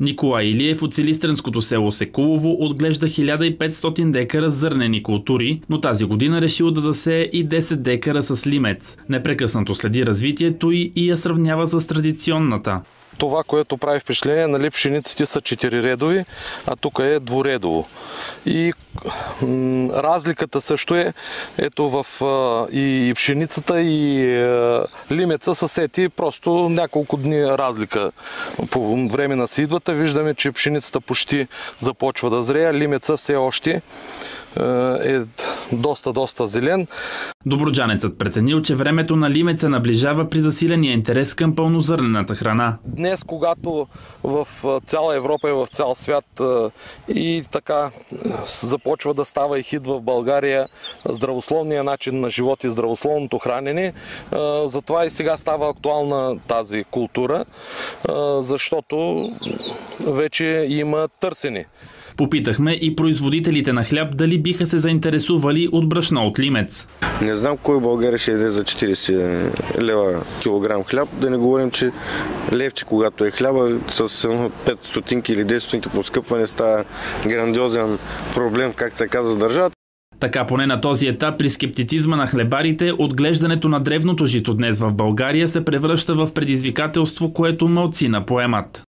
Николай Илиев от силистренското село Секулово отглежда 1500 декара зърнени култури, но тази година решил да засее и 10 декара с лимец. Непрекъснато следи развитието и я сравнява с традиционната. Това, което прави впечатление, нали, пшениците са 4-редови, а тук е двуредово. И разликата също е, ето в и пшеницата, и лимеца са сети просто няколко дни разлика по време на сидбата. Виждаме, че пшеницата почти започва да зрее, лимеца все още е доста зелен. Добруджанецът преценил, че времето на лимеца наближава при засиления интерес към пълнозърнената храна. Днес, когато в цяла Европа и в цял свят и така започва да става и хит в България здравословния начин на живот и здравословното хранене, затова и сега става актуална тази култура, защото вече има търсене. Попитахме и производителите на хляб дали биха се заинтересували от брашно от лимец. Не знам кой в България ще яде за 40 лева килограм хляб. Да не говорим, че левче, когато е хляба, с 5 стотинки или 10 стотинки поскъпване става грандиозен проблем, как се казва, с държавата. Така поне на този етап при скептицизма на хлебарите, отглеждането на древното жито днес в България се превръща в предизвикателство, което малцина поемат.